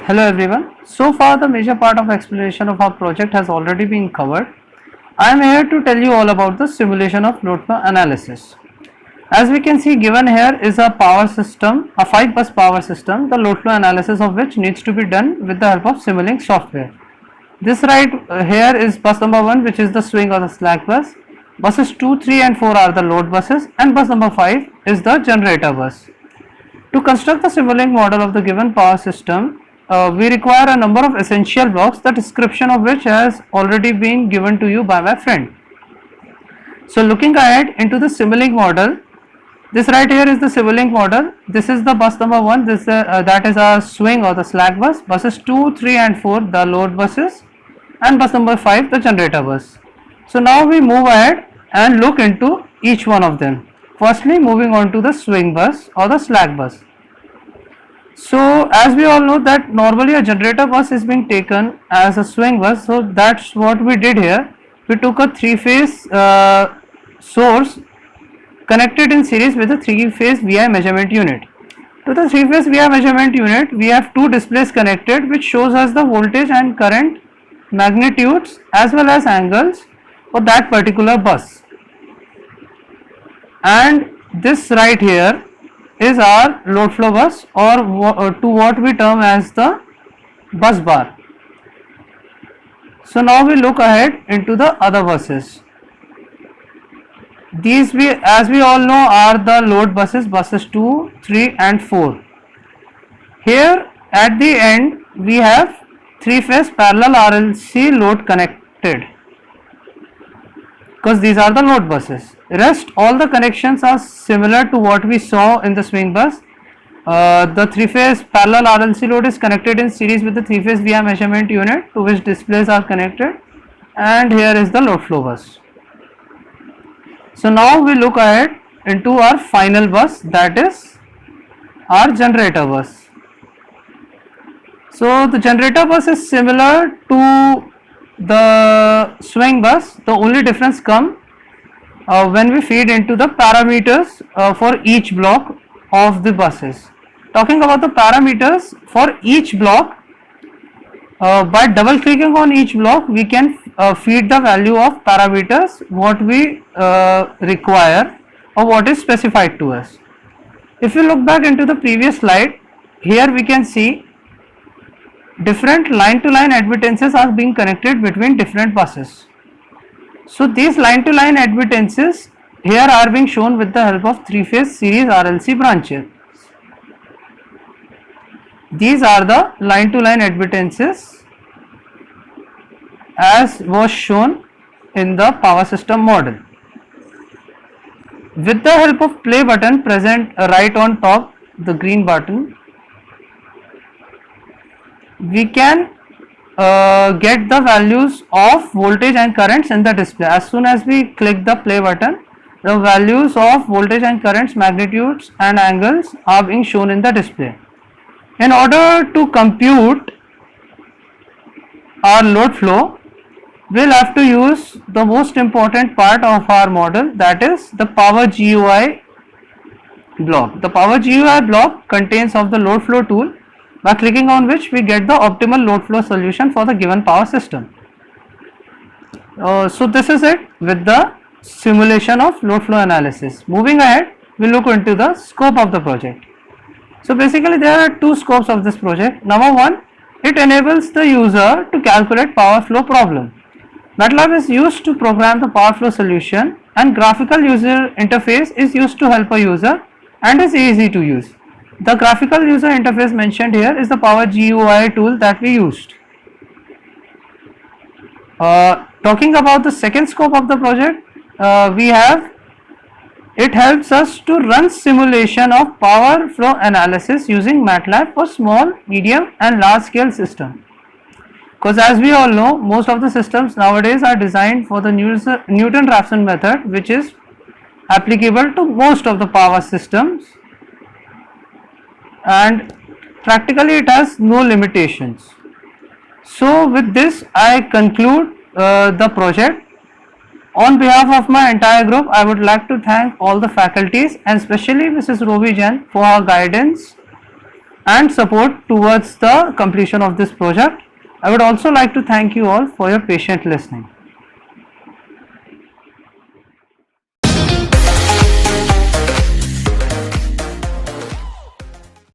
Hello everyone. So far the major part of explanation of our project has already been covered. I am here to tell you all about the simulation of load flow analysis. As we can see, given here is a power system, a 5 bus power system, the load flow analysis of which needs to be done with the help of Simulink software. This right here is bus number 1, which is the swing or the slack bus. Buses 2, 3 and 4 are the load buses, and bus number 5 is the generator bus. To construct the Simulink model of the given power system, we require a number of essential blocks, the description of which has already been given to you by my friend. So looking ahead into the Simulink model, this right here is the Simulink model. This is the bus number 1, that is our swing or the slack bus. Buses 2, 3 and 4 the load buses, and bus number 5 the generator bus. So now we move ahead and look into each one of them. Firstly, moving on to the swing bus or the slack bus. So as we all know that normally a generator bus is being taken as a swing bus, so that's what we did here. We took a 3-phase source connected in series with a 3-phase VI measurement unit. To the 3-phase VI measurement unit, we have two displays connected, which shows us the voltage and current magnitudes as well as angles for that particular bus. And this right here is our load flow bus, or to what we term as the bus bar. So now we look ahead into the other buses. These as we all know are the load buses, buses 2, 3 and 4. Here at the end we have 3-phase parallel RLC load connected, because these are the load buses. Rest all the connections are similar to what we saw in the swing bus. The 3-phase parallel RLC load is connected in series with the 3-phase VI measurement unit to which displays are connected, and here is the load flow bus. So now we look ahead into our final bus, that is our generator bus. So the generator bus is similar to the swing bus. The only difference comes when we feed into the parameters for each block of the buses. Talking about the parameters for each block, by double clicking on each block we can feed the value of parameters what we require or what is specified to us. If you look back into the previous slide, here we can see different line to line admittances are being connected between different buses. So these line to line admittances here are being shown with the help of 3-phase series RLC branches. These are the line to line admittances as was shown in the power system model. With the help of play button present right on top, the green button, we can get the values of voltage and currents in the display. As soon as we click the play button, the values of voltage and currents, magnitudes and angles are being shown in the display. In order to compute our load flow, we will have to use the most important part of our model, that is the power GUI block. The power GUI block contains of the load flow tool, by clicking on which we get the optimal load flow solution for the given power system. So this is it with the simulation of load flow analysis. Moving ahead, we look into the scope of the project. So basically there are two scopes of this project. Number 1, it enables the user to calculate power flow problem. MATLAB is used to program the power flow solution, and graphical user interface is used to help a user and is easy to use. The graphical user interface mentioned here is the Power GUI tool that we used. Talking about the second scope of the project, it helps us to run simulation of power flow analysis using MATLAB for small, medium and large scale system. Because as we all know, most of the systems nowadays are designed for the Newton-Raphson method, which is applicable to most of the power systems, and practically it has no limitations. So with this I conclude the project. On behalf of my entire group, I would like to thank all the faculties and especially Mrs. Robi Jain for her guidance and support towards the completion of this project. I would also like to thank you all for your patient listening.